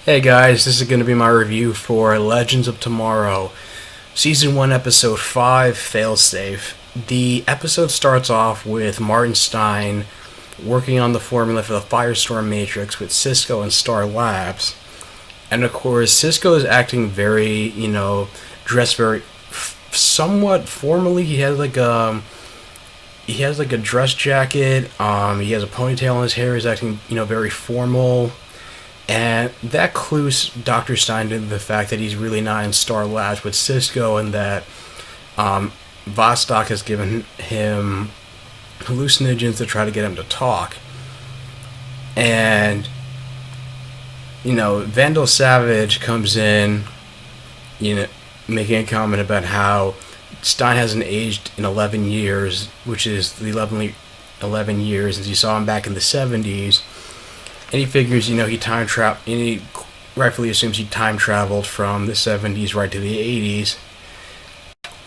Hey guys, this is going to be my review for Legends of Tomorrow, Season 1, Episode 5, Failsafe. The episode starts off with Martin Stein working on the formula for the Firestorm Matrix with Cisco and Star Labs. And of course, Cisco is acting very, dressed very somewhat formally. He has like a dress jacket, he has a ponytail in his hair, he's acting, very formal. And that clues Dr. Stein into the fact that he's really not in Star Labs with Cisco, and that Vostok has given him hallucinogens to try to get him to talk. And, Vandal Savage comes in, making a comment about how Stein hasn't aged in 11 years, which is the 11 years since you saw him back in the 70s. And he figures, he time traveled, and he rightfully assumes he time traveled from the 70s right to the 80s.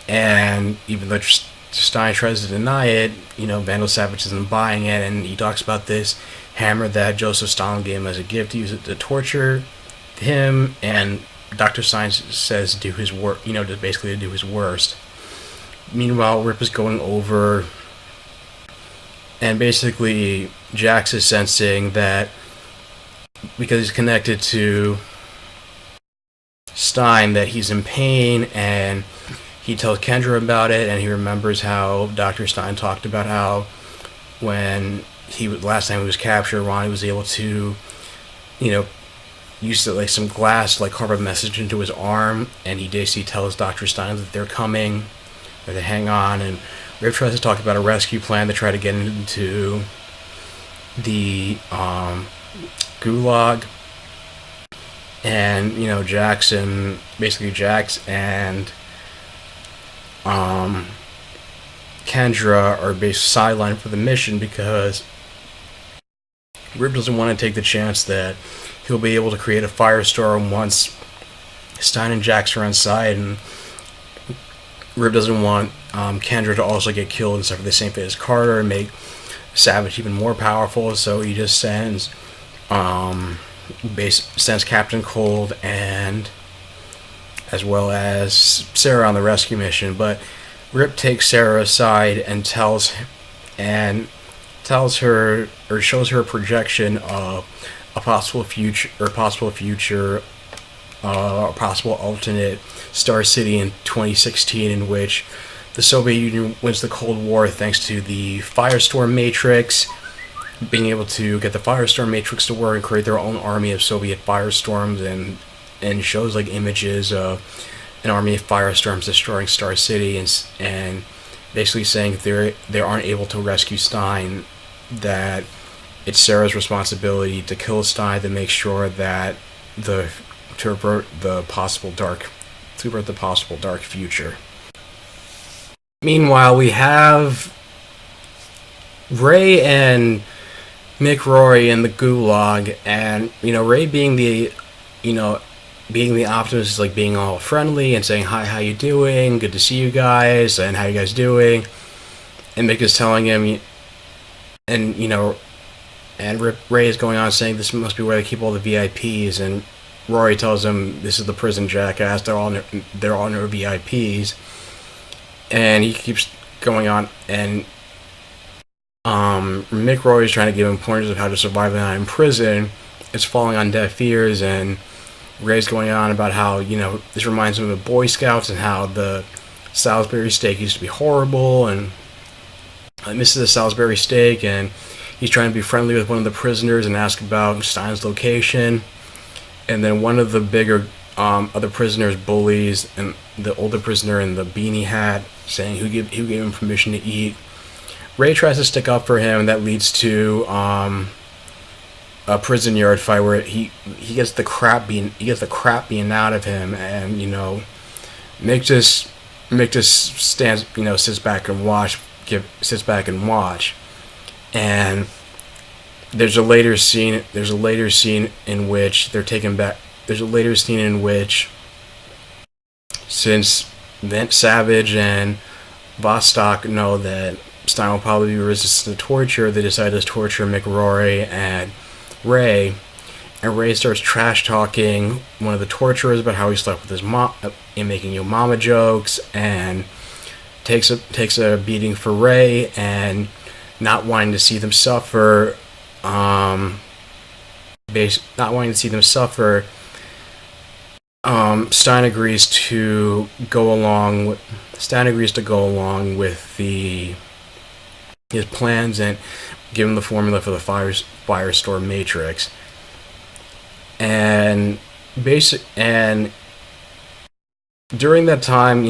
And even though Stein tries to deny it, Vandal Savage isn't buying it, and he talks about this hammer that Joseph Stalin gave him as a gift to use it to torture him, and Dr. Stein says do his work, to basically do his worst. Meanwhile, Rip is going over, and basically Jax is sensing that because he's connected to Stein that he's in pain, and he tells Kendra about it, and he remembers how Dr. Stein talked about how when last time he was captured, Ronnie was able to, use like some glass, like carve a message into his arm, and he basically tells Dr. Stein that they're coming, or they hang on, and Rip tries to talk about a rescue plan to try to get into the Gulag, and Jax and Kendra are basically sidelined for the mission because Rip doesn't want to take the chance that he'll be able to create a firestorm once Stein and Jax are on side, and Rip doesn't want Kendra to also get killed and suffer the same fate as Carter and make Savage even more powerful, so he just sends Captain Cold and as well as Sarah on the rescue mission. But Rip takes Sarah aside and tells her, or shows her a projection of a possible alternate Star City in 2016, in which the Soviet Union wins the Cold War thanks to the Firestorm Matrix, being able to get the Firestorm Matrix to work and create their own army of Soviet firestorms, and shows like images of an army of firestorms destroying Star City, and basically saying if they aren't able to rescue Stein, that it's Sarah's responsibility to kill Stein to make sure that to avert the possible dark future. Meanwhile, we have Ray and Mick Rory in the Gulag, and Ray being the optimist, like being all friendly and saying hi, how you doing, good to see you guys, and how you guys doing. And Mick is telling him, and Ray is going on saying this must be where they keep all the VIPs, and Rory tells him this is the prison, jackass. They're all no VIPs, and he keeps going on, and Mick Rory is trying to give him pointers of how to survive the night in prison. It's falling on deaf ears, and Ray's going on about how this reminds him of the Boy Scouts and how the Salisbury steak used to be horrible, and I miss the Salisbury steak, and he's trying to be friendly with one of the prisoners and ask about Stein's location. And then one of the bigger other prisoners bullies and the older prisoner in the beanie hat, saying who gave him permission to eat. Ray tries to stick up for him, and that leads to a prison yard fight where he gets the crap being out of him, and Mick just stands, sits back and watch. And there's a later scene in which they're taken back. There's a later scene in which, since Savage and Vostok know that Stein will probably be resistant to torture, they decide to torture Mick Rory and Ray. and Ray starts trash talking one of the torturers about how he slept with his mom and making yo mama jokes, and takes a beating for Ray, and not wanting to see them suffer. Not wanting to see them suffer. Stein agrees to go along with his plans and give him the formula for the Firestorm Matrix. And during that time,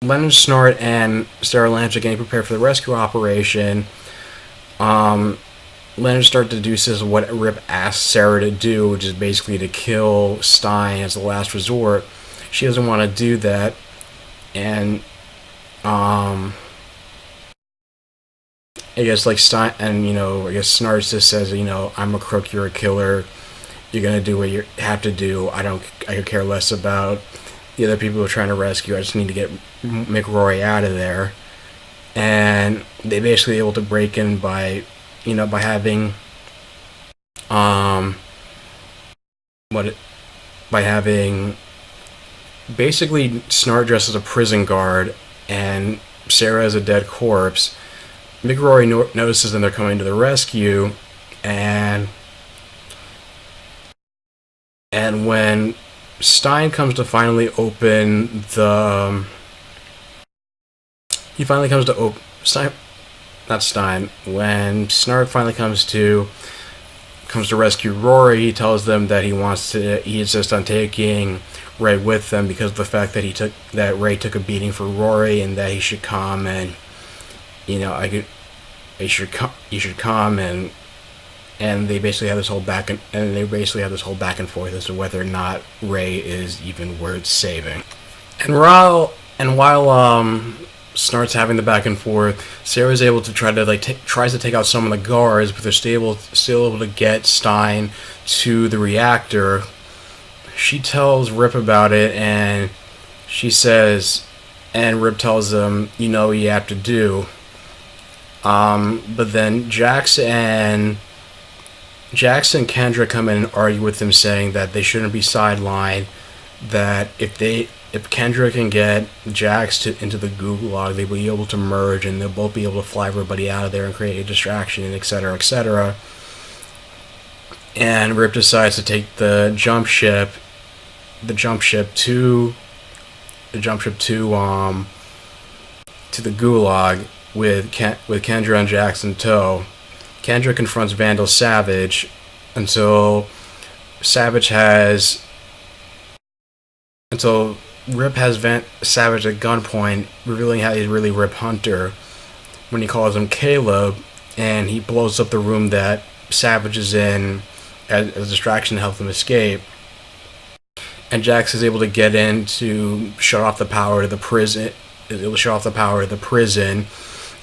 Leonard Snart and Sarah Lance are getting prepared for the rescue operation. Leonard Snart deduces what Rip asked Sarah to do, which is basically to kill Stein as the last resort. She doesn't want to do that, and I guess Stein, and I guess Snart just says, I'm a crook, you're a killer, you're gonna do what you have to do. I could care less about the other people who are trying to rescue. I just need to get McRory out of there. And they basically able to break in by having basically Snart dressed as a prison guard and Sarah as a dead corpse. McRory notices them, they're coming to the rescue, and when Stein comes to finally open the... He finally comes to open... Not Stein. When Snart finally comes to rescue Rory, he tells them that he insists on taking Ray with them because of the fact that Ray took a beating for Rory, and that he should come and he should come, and they basically have this whole back and forth as to whether or not Ray is even worth saving. And while Snart's having the back and forth, Sarah's able to tries to take out some of the guards, but they're still able to get Stein to the reactor. She tells Rip about it, and Rip tells them, what you have to do. But then Jax and Kendra come in and argue with them, saying that they shouldn't be sidelined, that if Kendra can get Jax into the Gulag, they will be able to merge, and they'll both be able to fly everybody out of there and create a distraction, etc., etc. And Rip decides to take the jump ship to the Gulag with Kendra and Jax in tow. Kendra confronts Vandal Savage until Rip has Savage at gunpoint, revealing how he's really Rip Hunter when he calls him Caleb, and he blows up the room that Savage is in as a distraction to help them escape. And Jax is able to get in to shut off the power to the prison.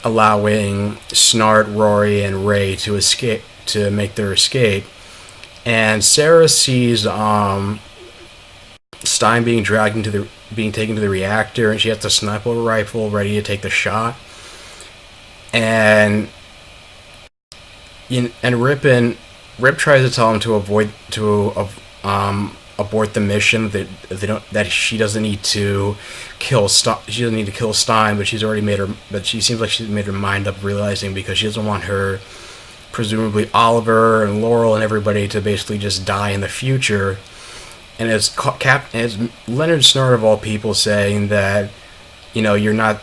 Allowing Snart, Rory, and Ray to make their escape. And Sarah sees Stein being taken to the reactor, and she has the sniper rifle ready to take the shot. And Rip tries to tell him to abort the mission. That she doesn't need to kill Stein, but she seems like she's made her mind up, realizing because she doesn't want her, presumably Oliver and Laurel and everybody, to basically just die in the future. And it's Leonard Snart of all people saying that you're not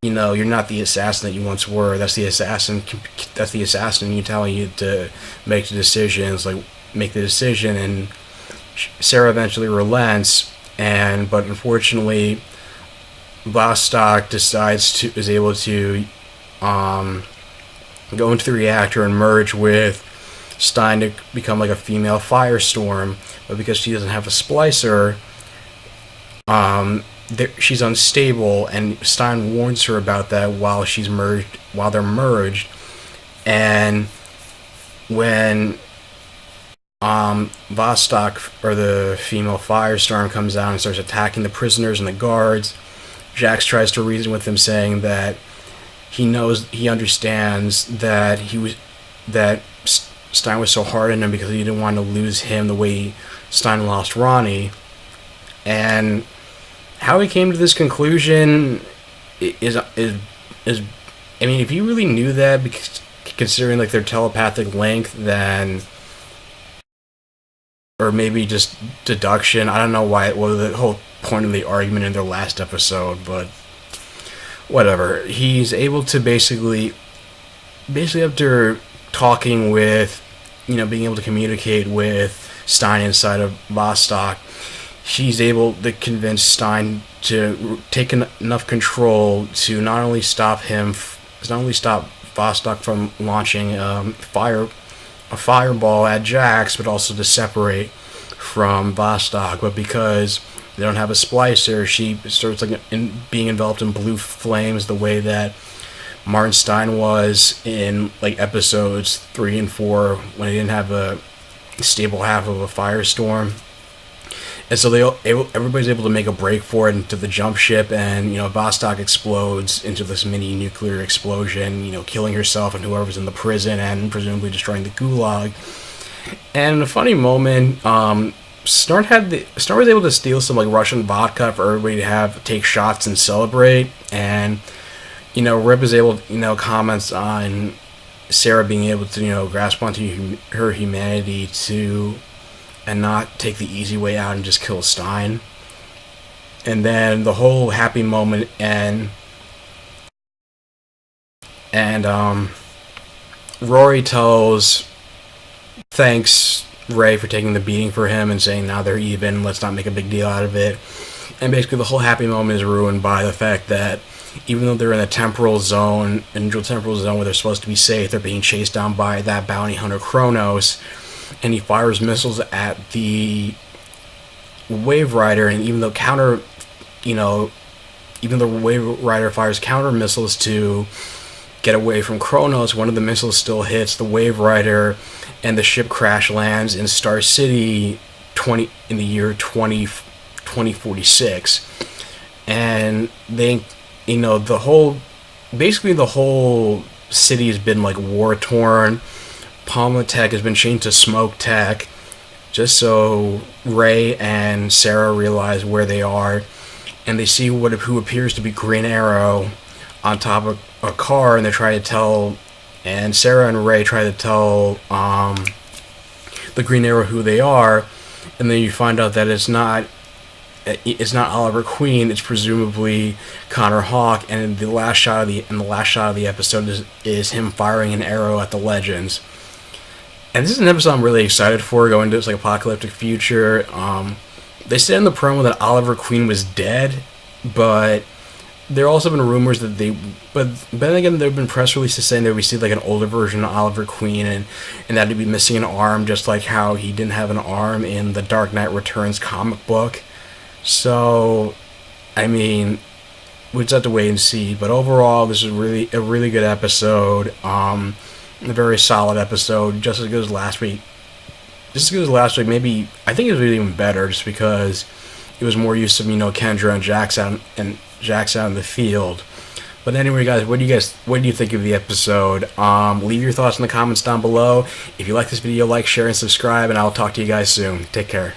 the assassin that you once were. That's the assassin you telling you to make the decisions, make the decision. And Sarah eventually relents, but unfortunately Vostok is able to go into the reactor and merge with Stein to become like a female Firestorm, but because she doesn't have a splicer, she's unstable, and Stein warns her about that while they're merged. And when Vostok, or the female Firestorm, comes out and starts attacking the prisoners and the guards, Jax tries to reason with him, saying that he understands that Stein was so hard on him because he didn't want to lose him the way Stein lost Ronnie. And how he came to this conclusion is I mean, if you really knew that, because considering like their telepathic link, then, or maybe just deduction. I don't know why. Well, the whole point of the argument in their last episode, but whatever. He's able to basically after talking with, being able to communicate with Stein inside of Vostok, she's able to convince Stein to take enough control to not only stop Vostok from launching a fireball at Jax, but also to separate from Vostok. But because they don't have a splicer, she starts being enveloped in blue flames the way that Martin Stein was in like episodes 3 and 4 when he didn't have a stable half of a firestorm. And so everybody's able to make a break for it into the jump ship, and Vostok explodes into this mini nuclear explosion, killing herself and whoever's in the prison, and presumably destroying the Gulag. And in a funny moment, Snart was able to steal some like Russian vodka for everybody to take shots and celebrate. And Rip is able, comments on Sarah being able to grasp onto her humanity and not take the easy way out and just kill Stein. And then the whole happy moment and Rory thanks Ray for taking the beating for him and saying now they're even, let's not make a big deal out of it. And basically the whole happy moment is ruined by the fact that even though they're in the temporal zone, neutral temporal zone where they're supposed to be safe, they're being chased down by that bounty hunter Kronos, and he fires missiles at the Wave Rider, and even though Wave Rider fires counter missiles to get away from Kronos, one of the missiles still hits the Wave Rider, and the ship crash lands in Star City in the year 2046. And they, the whole city has been like war torn. Palma Tech has been changed to Smoke Tech, just so Ray and Sarah realize where they are, and they see who appears to be Green Arrow on top of a car, and they try to tell, and Sarah and Ray try to tell the Green Arrow who they are, and then you find out that it's not Oliver Queen, it's presumably Connor Hawke, and the last shot of the episode is him firing an arrow at the Legends. And this is an episode I'm really excited for, going to this like apocalyptic future. They said in the promo that Oliver Queen was dead, but there have also been rumors that but then again, there have been press releases saying that we see like an older version of Oliver Queen, and that he'd be missing an arm, just like how he didn't have an arm in the Dark Knight Returns comic book. So, I mean, we just have to wait and see. But overall, this is a really good episode. A very solid episode, just as good as last week. Maybe I think it was even better, just because it was more use of Kendra and Jax out in the field. But anyway, guys, what do you think of the episode? Leave your thoughts in the comments down below. If you like this video, like, share, and subscribe, and I'll talk to you guys soon. Take care.